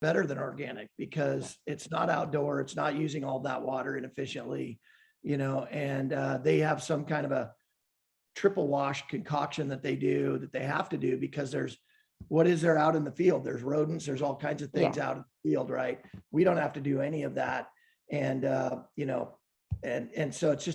better than organic because it's not outdoor. It's not using all that water inefficiently, and they have some kind of a triple wash concoction that they have to do because what is there out in the field? There's rodents, there's all kinds of things out in the field, right? We don't have to do any of that. And, and so it's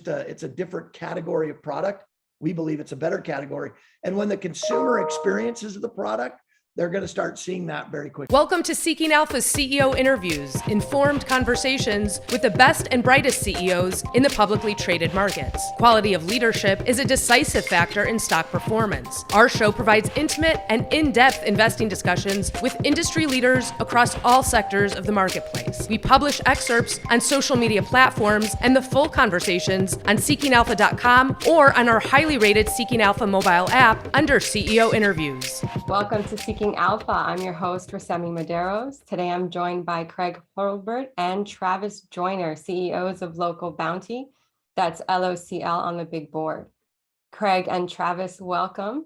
a different category of product. We believe it's a better category. And when the consumer experiences the product, they're going to start seeing that very quickly. Welcome to Seeking Alpha's CEO interviews, informed conversations with the best and brightest CEOs in the publicly traded markets. Quality of leadership is a decisive factor in stock performance. Our show provides intimate and in-depth investing discussions with industry leaders across all sectors of the marketplace. We publish excerpts on social media platforms and the full conversations on seekingalpha.com or on our highly rated Seeking Alpha mobile app under CEO interviews. Welcome to Seeking Alpha. I'm your host, Rosemi Medeiros. Today I'm joined by Craig Hurlbert and Travis Joyner, CEOs of LOCL Bounti. That's LOCL on the big board. Craig and Travis, welcome.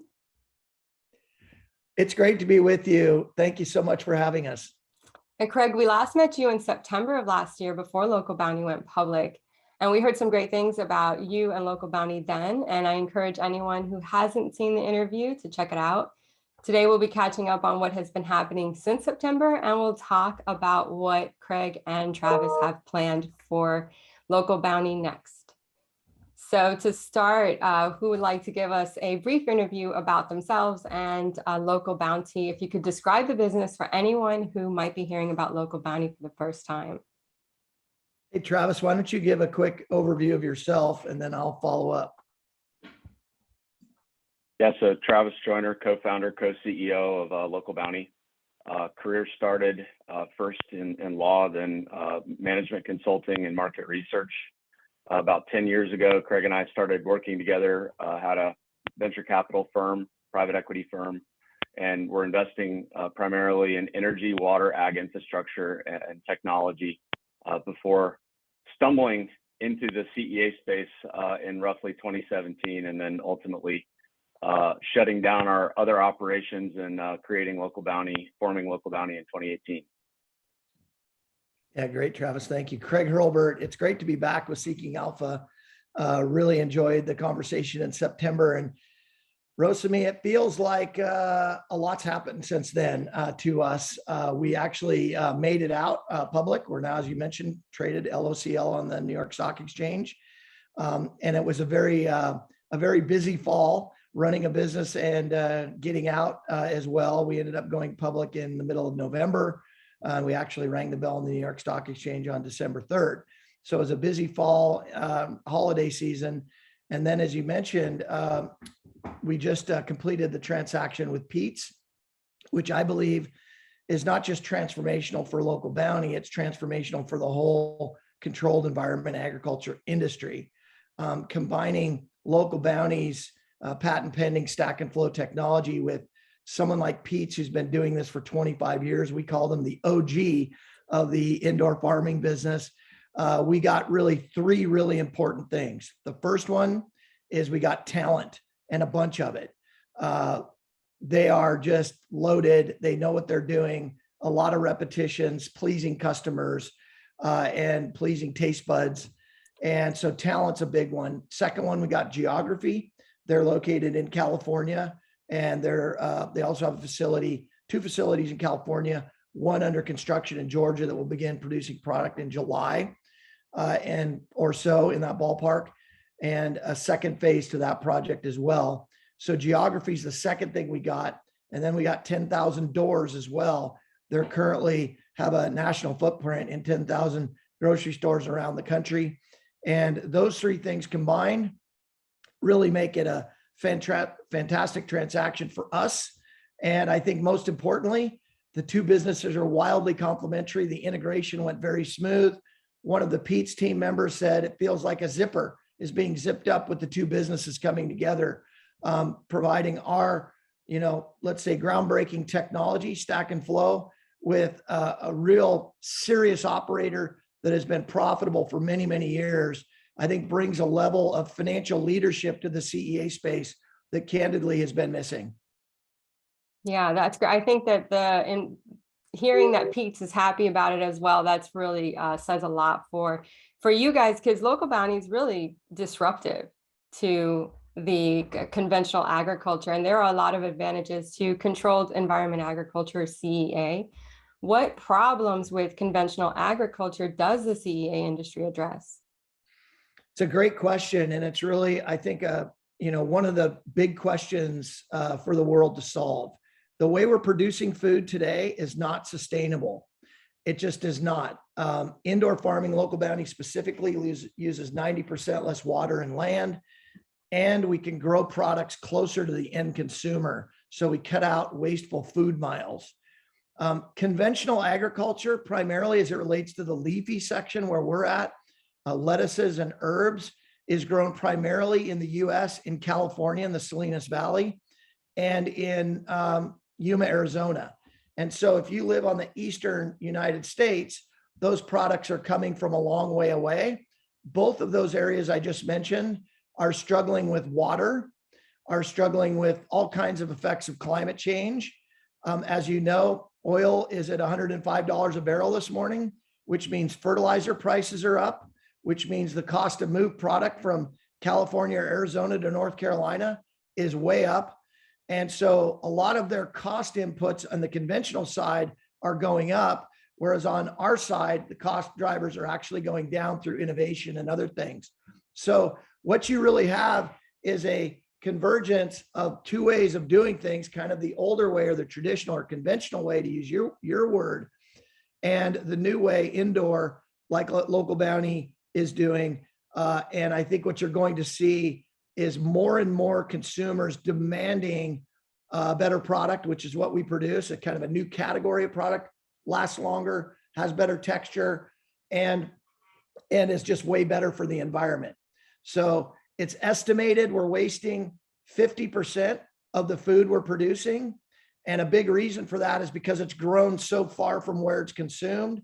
It's great to be with you. Thank you so much for having us. And Craig, we last met you in September of last year before LOCL Bounti went public. And we heard some great things about you and LOCL Bounti then. And I encourage anyone who hasn't seen the interview to check it out. Today, we'll be catching up on what has been happening since September, and we'll talk about what Craig and Travis have planned for LOCL Bounti next. So to start, who would like to give us a brief interview about themselves and LOCL Bounti? If you could describe the business for anyone who might be hearing about LOCL Bounti for the first time. Hey, Travis, why don't you give a quick overview of yourself, and then I'll follow up. Yeah, so Travis Joyner, co-founder, co-CEO of LOCL Bounti. Career started first in law, then management consulting and market research. About 10 years ago, Craig and I started working together, had a venture capital firm, private equity firm, and we're investing primarily in energy, water, ag infrastructure, and technology before stumbling into the CEA space in roughly 2017, and then ultimately shutting down our other operations and creating LOCL Bounti, forming LOCL Bounti in 2018. Yeah, great, Travis. Thank you. Craig Hurlbert, it's great to be back with Seeking Alpha. Really enjoyed the conversation in September. And Rosemi, it feels like a lot's happened since then to us. We actually made it out public. We're now, as you mentioned, traded LOCL on the New York Stock Exchange. And it was a very busy fall, running a business and getting out as well. We ended up going public in the middle of November. We actually rang the bell on the New York Stock Exchange on December 3rd. So it was a busy fall holiday season. And then, as you mentioned, we just completed the transaction with Pete's, which I believe is not just transformational for LOCL Bounti, it's transformational for the whole controlled environment agriculture industry. Combining LOCL Bounti's patent pending stack and flow technology with someone like Pete's, who's been doing this for 25 years. We call them the OG of the indoor farming business. We got really three really important things. The first one is we got talent, and a bunch of it. They are just loaded. They know what they're doing. A lot of repetitions, pleasing customers, and pleasing taste buds. And so talent's a big one. Second one, we got geography. They're located in California, and they also have two facilities in California, one under construction in Georgia that will begin producing product in July or so in that ballpark, and a second phase to that project as well. So geography is the second thing we got. And then we got 10,000 doors as well. They're currently have a national footprint in 10,000 grocery stores around the country. And those three things combined really make it a fantastic transaction for us. And I think most importantly, the two businesses are wildly complementary. The integration went very smooth. One of the Pete's team members said it feels like a zipper is being zipped up with the two businesses coming together, providing our, let's say groundbreaking technology, stack and flow, with a real serious operator that has been profitable for many, many years. I think brings a level of financial leadership to the CEA space that candidly has been missing. Yeah, that's great. I think that hearing that Pete's is happy about it as well, that's really says a lot for you guys, because Local Bounty is really disruptive to the conventional agriculture. And there are a lot of advantages to controlled environment agriculture, CEA. What problems with conventional agriculture does the CEA industry address? It's a great question. And it's really, I think, one of the big questions for the world to solve. The way we're producing food today is not sustainable. It just is not. Indoor farming, Local Bounty specifically uses 90% less water and land, and we can grow products closer to the end consumer. So we cut out wasteful food miles. Conventional agriculture, primarily as it relates to the leafy section where we're at, lettuces and herbs, is grown primarily in the US, in California, in the Salinas Valley, and in Yuma, Arizona. And so if you live on the eastern United States, those products are coming from a long way away. Both of those areas I just mentioned are struggling with water, are struggling with all kinds of effects of climate change. As you know, oil is at $105 a barrel this morning, which means fertilizer prices are up, which means the cost to move product from California or Arizona to North Carolina is way up. And so a lot of their cost inputs on the conventional side are going up, whereas on our side, the cost drivers are actually going down through innovation and other things. So what you really have is a convergence of two ways of doing things, kind of the older way or the traditional or conventional way, to use your word, and the new way, indoor, like Local Bounty is doing. And I think what you're going to see is more and more consumers demanding a better product, which is what we produce, a kind of a new category of product, lasts longer, has better texture, and is just way better for the environment. So it's estimated we're wasting 50% of the food we're producing. And a big reason for that is because it's grown so far from where it's consumed,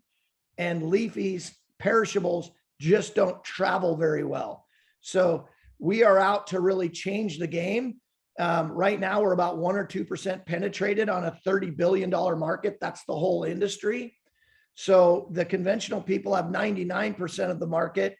and leafies, perishables, just don't travel very well. So we are out to really change the game. Right now, we're about 1 or 2% penetrated on a $30 billion market. That's the whole industry. So the conventional people have 99% of the market,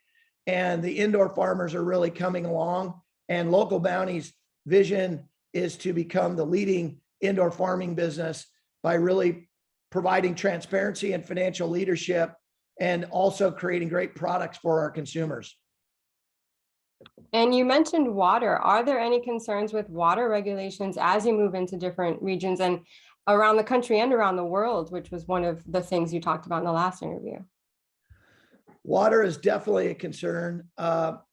and the indoor farmers are really coming along. And Local Bounty's vision is to become the leading indoor farming business by really providing transparency and financial leadership, and also creating great products for our consumers. And you mentioned water. Are there any concerns with water regulations as you move into different regions and around the country and around the world, which was one of the things you talked about in the last interview? Water is definitely a concern.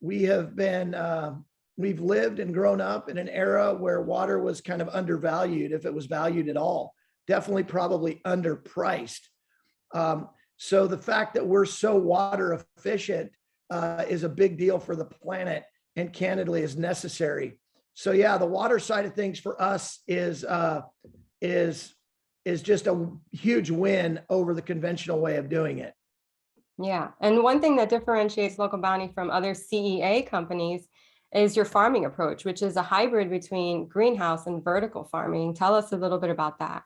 We've lived and grown up in an era where water was kind of undervalued, if it was valued at all. Definitely probably underpriced. So the fact that we're so water efficient is a big deal for the planet, and candidly is necessary. So yeah, the water side of things for us is just a huge win over the conventional way of doing it. Yeah, and one thing that differentiates Local Bounty from other CEA companies is your farming approach, which is a hybrid between greenhouse and vertical farming. Tell us a little bit about that.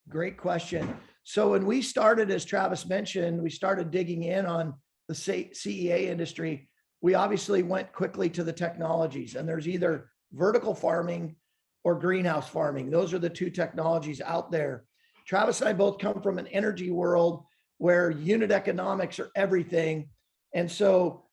Great question. So when we started, as Travis mentioned, we started digging in on the CEA industry. We obviously went quickly to the technologies, and there's either vertical farming or greenhouse farming. Those are the two technologies out there. Travis and I both come from an energy world where unit economics are everything. And so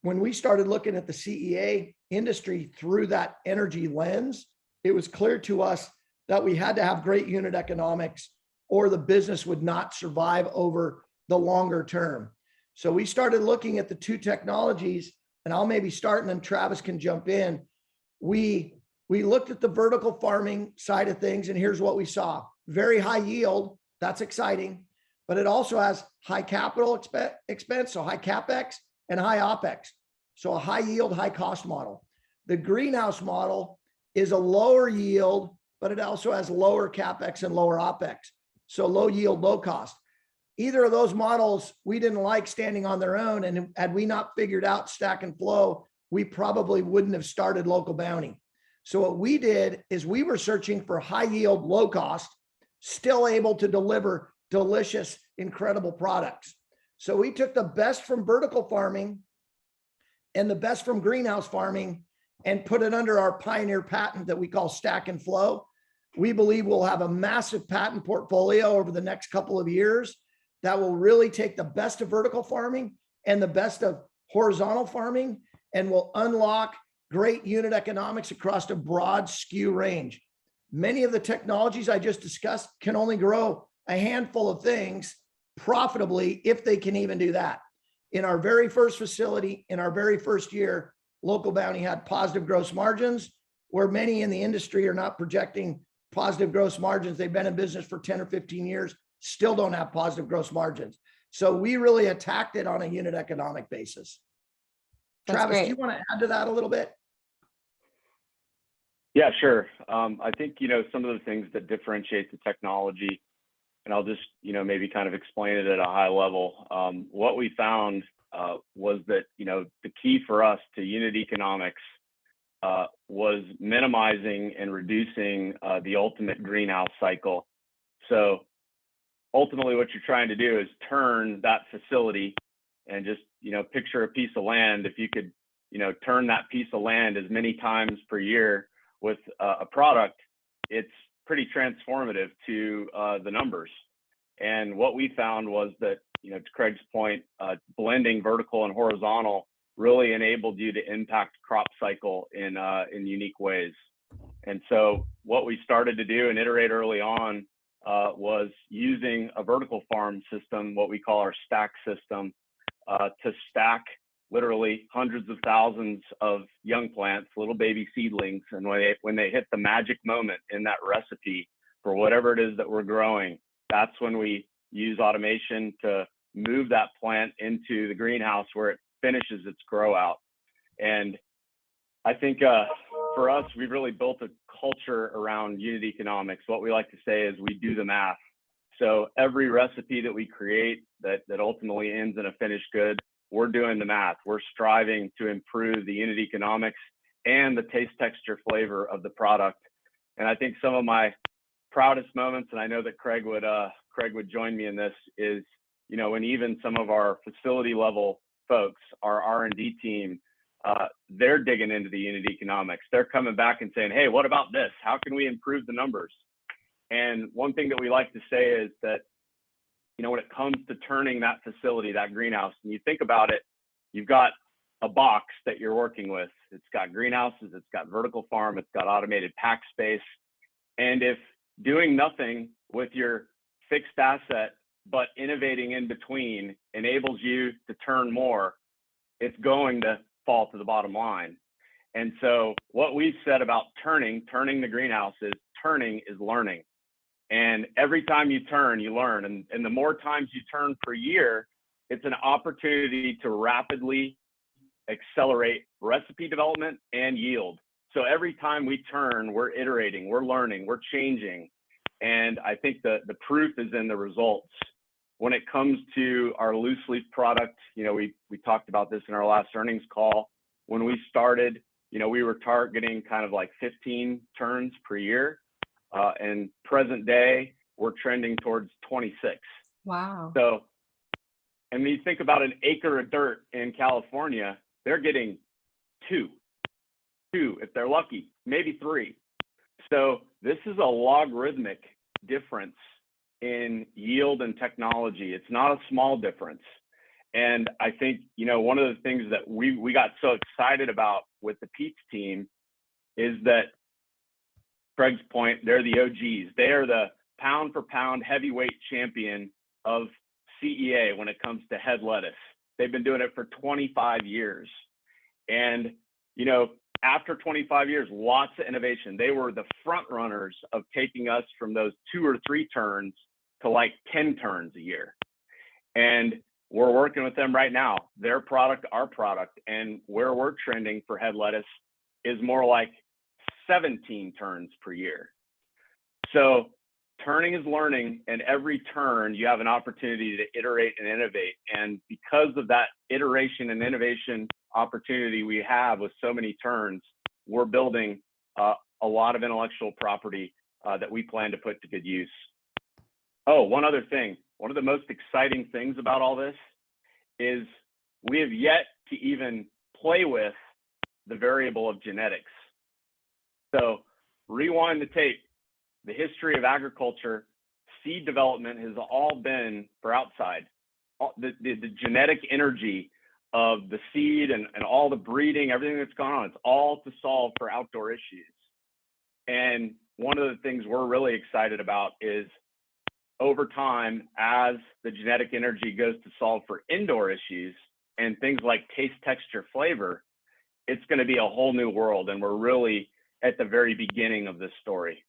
when we started looking at the CEA industry through that energy lens, it was clear to us that we had to have great unit economics, or the business would not survive over the longer term. So we started looking at the two technologies, and I'll maybe start and then Travis can jump in. We looked at the vertical farming side of things, and here's what we saw. Very high yield, that's exciting, but it also has high capital expense, so high CapEx, and high OpEx. So a high yield, high cost model. The greenhouse model is a lower yield, but it also has lower CapEx and lower OpEx. So low yield, low cost. Either of those models we didn't like standing on their own, and had we not figured out stack and flow, we probably wouldn't have started Local Bounty. So what we did is we were searching for high yield, low cost, still able to deliver delicious, incredible products. So we took the best from vertical farming and the best from greenhouse farming and put it under our pioneer patent that we call Stack and Flow. We believe we'll have a massive patent portfolio over the next couple of years that will really take the best of vertical farming and the best of horizontal farming and will unlock great unit economics across a broad SKU range. Many of the technologies I just discussed can only grow a handful of things profitably if they can even do that. In our very first facility, in our very first year, Local Bounti had positive gross margins, where many in the industry are not projecting positive gross margins. They've been in business for 10 or 15 years, still don't have positive gross margins. So we really attacked it on a unit economic basis. That's Travis, great. do you want to add to that a little bit? Yeah, sure. I think, some of the things that differentiate the technology, and I'll just, maybe kind of explain it at a high level. What we found was that, the key for us to unit economics was minimizing and reducing the ultimate greenhouse cycle. So ultimately what you're trying to do is turn that facility and just, picture a piece of land. If you could, turn that piece of land as many times per year with a product, it's pretty transformative to the numbers. And what we found was that, to Craig's point, blending vertical and horizontal really enabled you to impact crop cycle in unique ways. And so what we started to do and iterate early on was using a vertical farm system, what we call our stack system, to stack literally hundreds of thousands of young plants, little baby seedlings. And when they hit the magic moment in that recipe for whatever it is that we're growing, that's when we use automation to move that plant into the greenhouse where it finishes its grow out. And I think for us, we've really built a culture around unit economics. What we like to say is we do the math. So every recipe that we create that ultimately ends in a finished good, we're doing the math. We're striving to improve the unit economics and the taste, texture, flavor of the product. And I think some of my proudest moments, and I know that Craig would join me in this, is, when even some of our facility level folks, our R&D team, they're digging into the unit economics. They're coming back and saying, hey, what about this? How can we improve the numbers? And one thing that we like to say is that, when it comes to turning that facility, that greenhouse, and you think about it, you've got a box that you're working with. It's got greenhouses, it's got vertical farm, it's got automated pack space. And if doing nothing with your fixed asset, but innovating in between enables you to turn more, it's going to fall to the bottom line. And so what we've said about turning the greenhouse is turning is learning. And every time you turn, you learn. And the more times you turn per year, it's an opportunity to rapidly accelerate recipe development and yield. So every time we turn, we're iterating, we're learning, we're changing. And I think the proof is in the results. When it comes to our loose leaf product, we talked about this in our last earnings call. When we started, we were targeting kind of like 15 turns per year. And present day, we're trending towards 26. Wow. So, and when you think about an acre of dirt in California, they're getting two, if they're lucky, maybe 3. So this is a logarithmic difference in yield and technology. It's not a small difference. And I think, one of the things that we got so excited about with the Pete's team is that, Craig's point, they're the OGs. They are the pound for pound heavyweight champion of CEA when it comes to head lettuce. They've been doing it for 25 years. And, after 25 years, lots of innovation. They were the front runners of taking us from those 2 or 3 turns to like 10 turns a year. And we're working with them right now, their product, our product, and where we're trending for head lettuce is more like 17 turns per year. So turning is learning, and every turn you have an opportunity to iterate and innovate. And because of that iteration and innovation opportunity we have with so many turns, we're building a lot of intellectual property that we plan to put to good use. Oh, one other thing. One of the most exciting things about all this is we have yet to even play with the variable of genetics. So rewind the tape. The history of agriculture, seed development has all been for outside. The genetic energy of the seed and all the breeding, everything that's gone on, it's all to solve for outdoor issues. And one of the things we're really excited about is over time, as the genetic energy goes to solve for indoor issues and things like taste, texture, flavor, it's going to be a whole new world. And we're really at the very beginning of this story.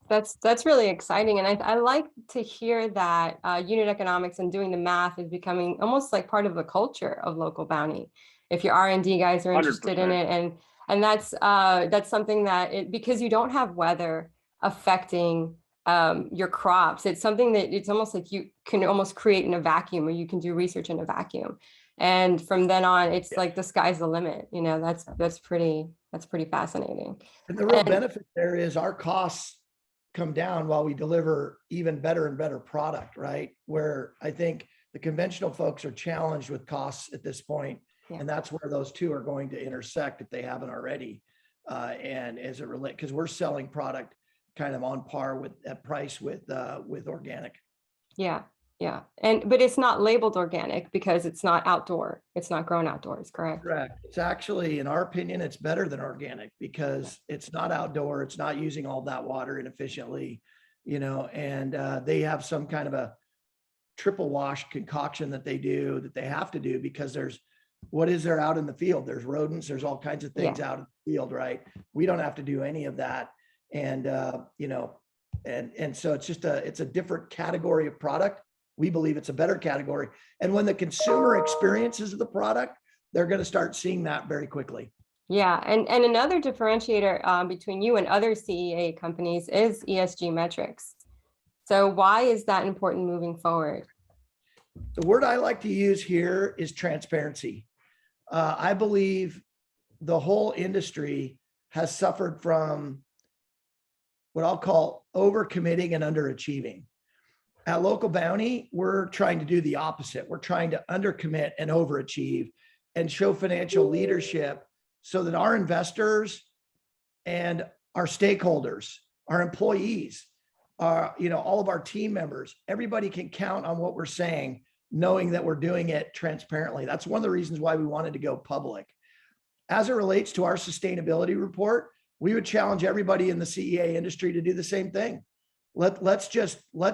That's really exciting. And I like to hear that unit economics and doing the math is becoming almost like part of the culture of Local Bounty. If your R&D guys are interested 100%. in it, and that's something that because you don't have weather affecting your crops, it's something that it's almost like you can almost create in a vacuum, or you can do research in a vacuum. And from then on, it's like the sky's the limit. You know, that's pretty fascinating. And the real benefit there is our costs come down while we deliver even better and better product, right? Where I think the conventional folks are challenged with costs at this point, and that's where those two are going to intersect if they haven't already. And as it relates, because we're selling product kind of on par with that price with organic. Yeah. But it's not labeled organic because it's not outdoor. It's not grown outdoors, correct? Correct. It's actually, in our opinion, it's better than organic because it's not outdoor. It's not using all that water inefficiently, and they have some kind of a triple wash concoction that they do that they have to do because what is there out in the field? There's rodents, there's all kinds of things out in the field, right? We don't have to do any of that. And, and so it's a different category of product. We believe it's a better category. And when the consumer experiences the product, they're going to start seeing that very quickly. Yeah. And another differentiator between you and other CEA companies is ESG metrics. So why is that important moving forward? The word I like to use here is transparency. I believe the whole industry has suffered from what I'll call overcommitting and underachieving. At Local Bounty, we're trying to do the opposite. We're trying to undercommit and overachieve and show financial leadership so that our investors and our stakeholders, our employees, all of our team members, everybody can count on what we're saying, knowing that we're doing it transparently. That's one of the reasons why we wanted to go public. As it relates to our sustainability report, we would challenge everybody in the CEA industry to do the same thing. Let's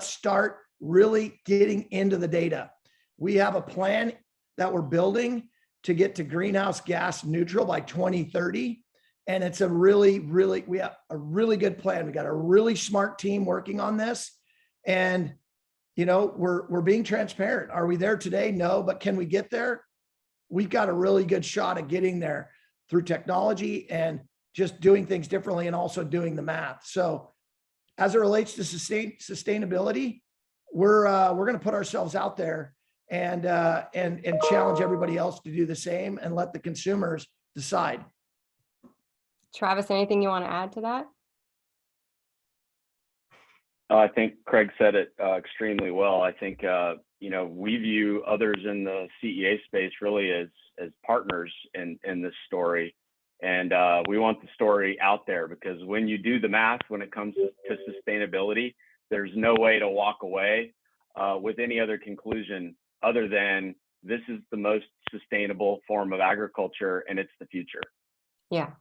start really getting into the data. We have a plan that we're building to get to greenhouse gas neutral by 2030. And it's we have a really good plan. We got a really smart team working on this. And, we're being transparent. Are we there today? No, but can we get there? We've got a really good shot at getting there through technology and just doing things differently and also doing the math. So as it relates to sustainability, we're going to put ourselves out there and challenge everybody else to do the same and let the consumers decide. Travis, anything you want to add to that? I think Craig said it extremely well. I think, we view others in the CEA space really as partners in this story. And we want the story out there because when you do the math, when it comes to sustainability, there's no way to walk away with any other conclusion other than this is the most sustainable form of agriculture and it's the future. Yeah,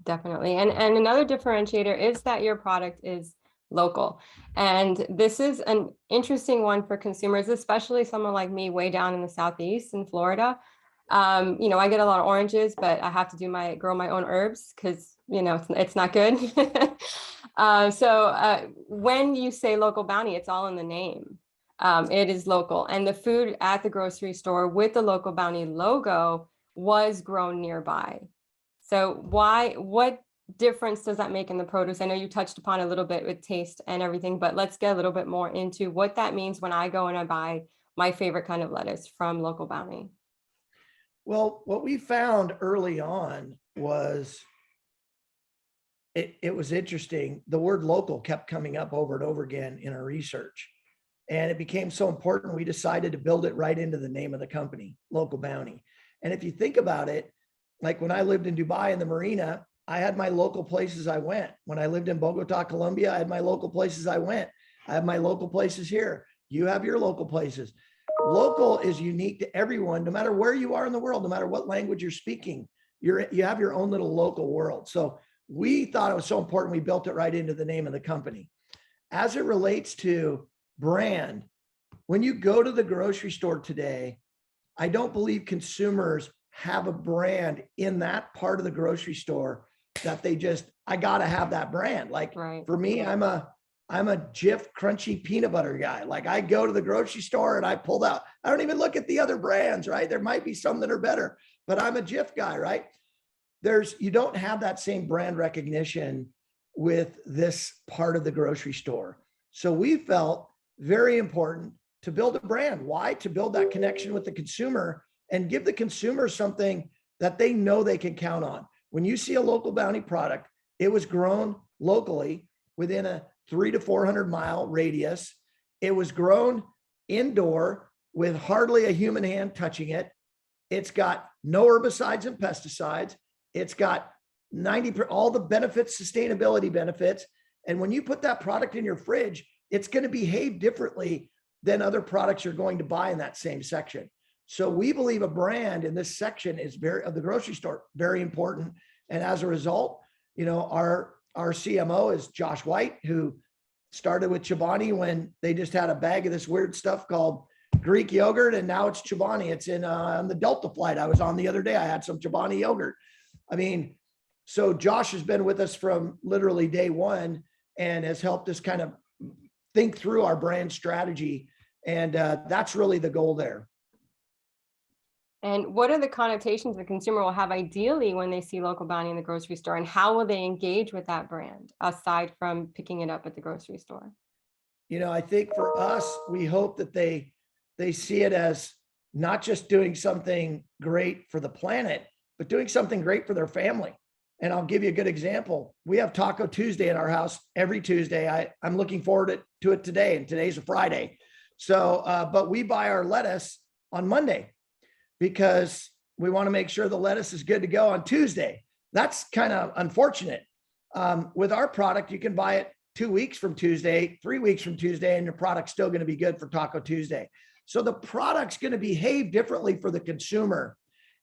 definitely. And another differentiator is that your product is local. And this is an interesting one for consumers, especially someone like me way down in the Southeast in Florida. I get a lot of oranges, but I have to grow my own herbs because, it's not good. So when you say Local Bounty, it's all in the name. It is local. And the food at the grocery store with the Local Bounty logo was grown nearby. So what difference does that make in the produce? I know you touched upon a little bit with taste and everything, but let's get a little bit more into what that means when I go and I buy my favorite kind of lettuce from Local Bounty. Well, what we found early on was it was interesting. The word local kept coming up over and over again in our research. And it became so important, we decided to build it right into the name of the company, Local Bounty. And if you think about it, like when I lived in Dubai in the marina, I had my local places I went. When I lived in Bogota, Colombia, I had my local places I went. I have my local places here. You have your local places. Local is unique to everyone, no matter where you are in the world, no matter what language you're speaking, you have your own little local world. So we thought it was so important, we built it right into the name of the company. As it relates to brand, when you go to the grocery store today, I don't believe consumers have a brand in that part of the grocery store that they just, I gotta have that brand. Like for me, I'm a Jif crunchy peanut butter guy. Like I go to the grocery store and I pulled out, I don't even look at the other brands, right? There might be some that are better, but I'm a Jif guy, right? You don't have that same brand recognition with this part of the grocery store. So we felt very important to build a brand. Why? To build that connection with the consumer and give the consumer something that they know they can count on. When you see a Local Bounty product, it was grown locally within a 300 to 400 mile radius. It was grown indoor with hardly a human hand touching it. It's got no herbicides and pesticides. It's got all the benefits, sustainability benefits. And when you put that product in your fridge, it's going to behave differently than other products you're going to buy in that same section. So we believe a brand in this section is of the grocery store, very important. And as a result, our CMO is Josh White, who started with Chobani when they just had a bag of this weird stuff called Greek yogurt. And now it's Chobani. It's on the Delta flight I was on the other day. I had some Chobani yogurt. I mean, so Josh has been with us from literally day one and has helped us kind of think through our brand strategy. And that's really the goal there. And what are the connotations the consumer will have ideally when they see Local Bounty in the grocery store, and how will they engage with that brand aside from picking it up at the grocery store? I think for us, we hope that they see it as not just doing something great for the planet, but doing something great for their family. And I'll give you a good example. We have Taco Tuesday in our house every Tuesday. I'm looking forward to it today, and today's a Friday. So, but we buy our lettuce on Monday because we want to make sure the lettuce is good to go on Tuesday. That's kind of unfortunate. With our product, you can buy it 2 weeks from Tuesday, 3 weeks from Tuesday, and your product's still going to be good for Taco Tuesday. So the product's going to behave differently for the consumer.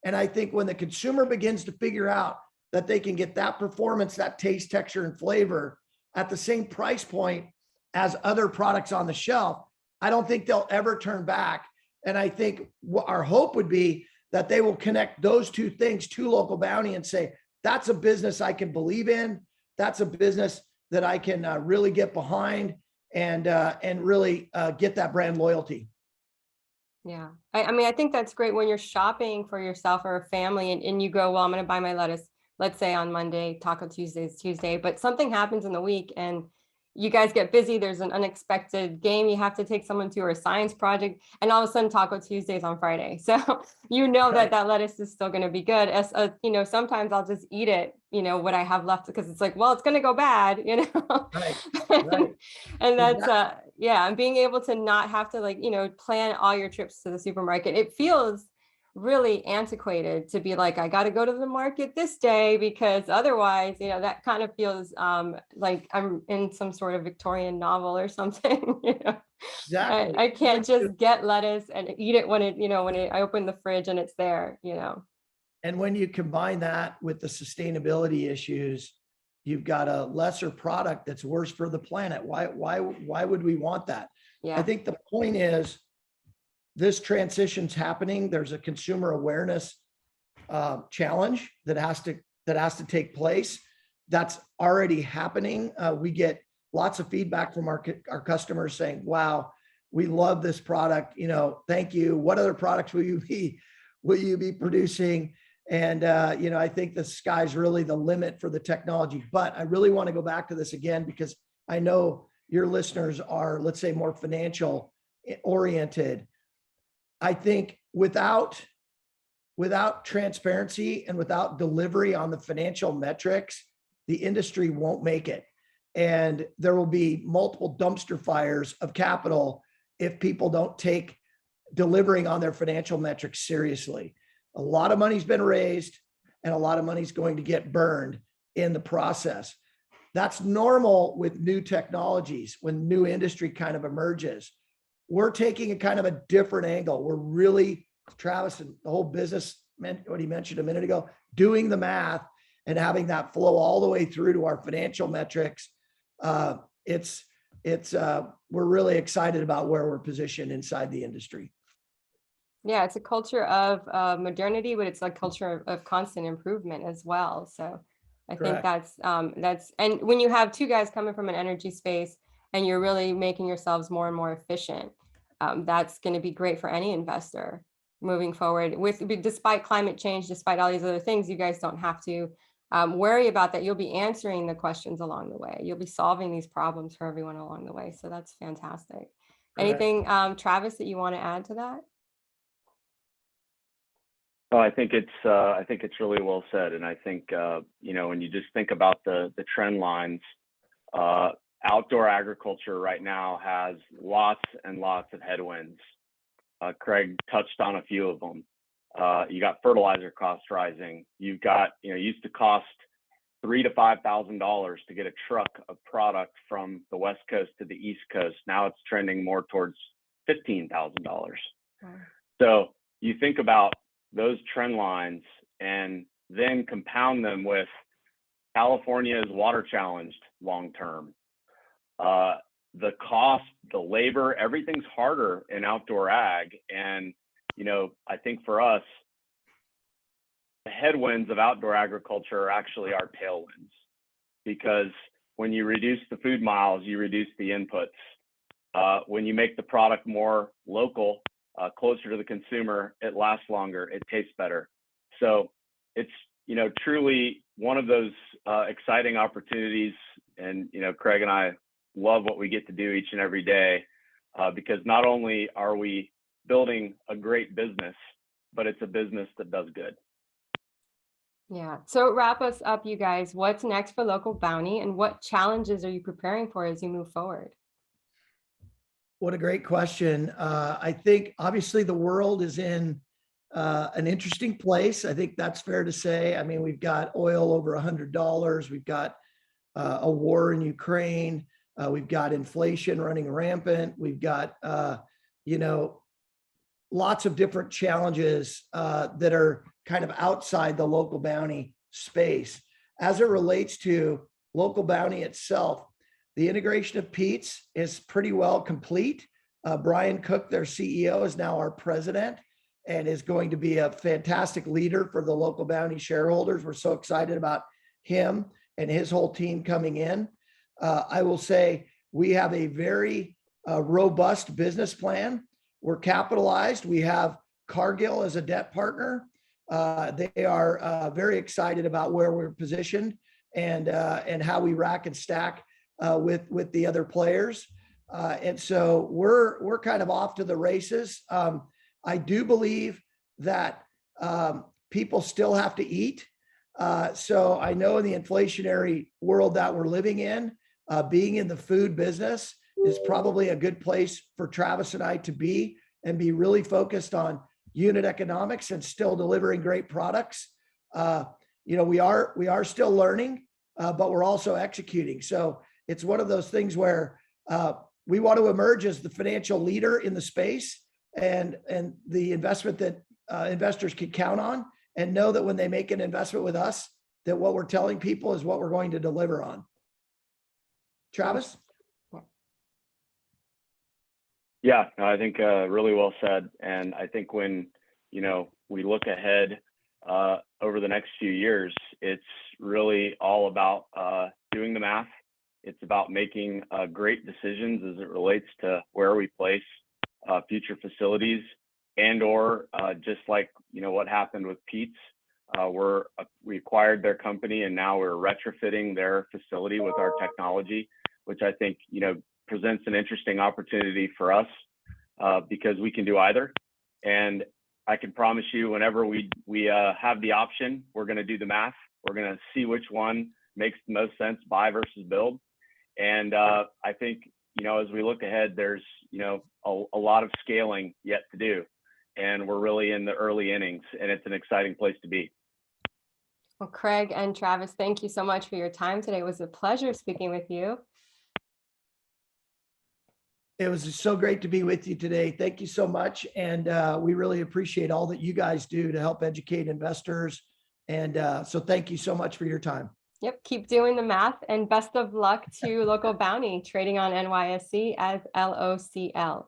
And I think when the consumer begins to figure out that they can get that performance, that taste, texture, and flavor at the same price point as other products on the shelf, I don't think they'll ever turn back. And I think our hope would be that they will connect those two things to Local Bounty and say, that's a business I can believe in. That's a business that I can really get behind and really get that brand loyalty. Yeah. I mean, I think that's great when you're shopping for yourself or a family and you go, well, I'm going to buy my lettuce, let's say on Monday, Taco Tuesday is Tuesday, but something happens in the week and you guys get busy. There's an unexpected game you have to take someone to, or a science project, and all of a sudden Taco Tuesday is on Friday. So Right. that lettuce is still going to be good. As sometimes I'll just eat it, what I have left, because it's like, well, it's going to go bad, Right. Right. And that's Exactly. and being able to not have to plan all your trips to the supermarket. It feels really antiquated to be like, I got to go to the market this day, because otherwise, that kind of feels like I'm in some sort of Victorian novel or something. Exactly. I can't just get lettuce and eat it when I open the fridge and it's there. And when you combine that with the sustainability issues, you've got a lesser product that's worse for the planet. Why would we want that? Yeah. I think the point is, this transition's happening. There's a consumer awareness challenge that has to take place. That's already happening. We get lots of feedback from our customers saying, "Wow, we love this product. Thank you. What other products will you be producing?" And I think the sky's really the limit for the technology. But I really want to go back to this again, because I know your listeners are, let's say, more financial oriented. I think without transparency and without delivery on the financial metrics, the industry won't make it. And there will be multiple dumpster fires of capital if people don't take delivering on their financial metrics seriously. A lot of money's been raised and a lot of money's going to get burned in the process. That's normal with new technologies when new industry kind of emerges. We're taking a kind of a different angle. We're really, Travis and the whole business, what he mentioned a minute ago, doing the math and having that flow all the way through to our financial metrics. We're really excited about where we're positioned inside the industry. Yeah, it's a culture of modernity, but it's a culture of constant improvement as well. So I think Correct. that's, and when you have two guys coming from an energy space and you're really making yourselves more and more efficient, that's going to be great for any investor moving forward. Despite climate change, despite all these other things, you guys don't have to worry about that. You'll be answering the questions along the way. You'll be solving these problems for everyone along the way. So that's fantastic. Correct. Anything, Travis, that you want to add to that? Oh, I think it's really well said, and I think when you just think about the trend lines, outdoor agriculture right now has lots and lots of headwinds. Craig touched on a few of them. You got fertilizer costs rising. You've got it used to cost $3,000 to $5,000 to get a truck of product from the West Coast to the East Coast. Now it's trending more towards $15,000. So you think about those trend lines and then compound them with California is water challenged long term. The cost, the labor, everything's harder in outdoor ag. And, I think for us, the headwinds of outdoor agriculture are actually our tailwinds, because when you reduce the food miles, you reduce the inputs. When you make the product more local, closer to the consumer, it lasts longer, it tastes better. So it's, truly one of those exciting opportunities. And, Craig and I love what we get to do each and every day, because not only are we building a great business, but it's a business that does good. Yeah. So wrap us up, you guys. What's next for Local Bounti, and what challenges are you preparing for as you move forward? What a great question. I think obviously the world is in an interesting place. I think that's fair to say. I mean, we've got oil over $100. We've got a war in Ukraine. We've got inflation running rampant. We've got, lots of different challenges that are kind of outside the Local Bounti space. As it relates to Local Bounti itself, the integration of Pete's is pretty well complete. Brian Cook, their CEO, is now our president and is going to be a fantastic leader for the Local Bounti shareholders. We're so excited about him and his whole team coming in. I will say we have a very robust business plan. We're capitalized. We have Cargill as a debt partner. They are very excited about where we're positioned and how we rack and stack with the other players. And so we're kind of off to the races. I do believe that people still have to eat. So I know in the inflationary world that we're living in, being in the food business is probably a good place for Travis and I to be and be really focused on unit economics and still delivering great products. We are still learning, but we're also executing. So it's one of those things where we want to emerge as the financial leader in the space and the investment that investors can count on, and know that when they make an investment with us, that what we're telling people is what we're going to deliver on. Travis? Yeah, I think really well said. And I think when, we look ahead over the next few years, it's really all about doing the math. It's about making great decisions as it relates to where we place future facilities, and or just like, what happened with Pete's. We acquired their company and now we're retrofitting their facility with our technology, which I think, presents an interesting opportunity for us because we can do either. And I can promise you, whenever we have the option, we're going to do the math. We're going to see which one makes the most sense, buy versus build. And I think, as we look ahead, there's, a lot of scaling yet to do. And we're really in the early innings, and it's an exciting place to be. Well, Craig and Travis, thank you so much for your time today. It was a pleasure speaking with you. It was so great to be with you today. Thank you so much. And we really appreciate all that you guys do to help educate investors. And so thank you so much for your time. Yep, keep doing the math, and best of luck to Local Bounti trading on NYSE as LOCL.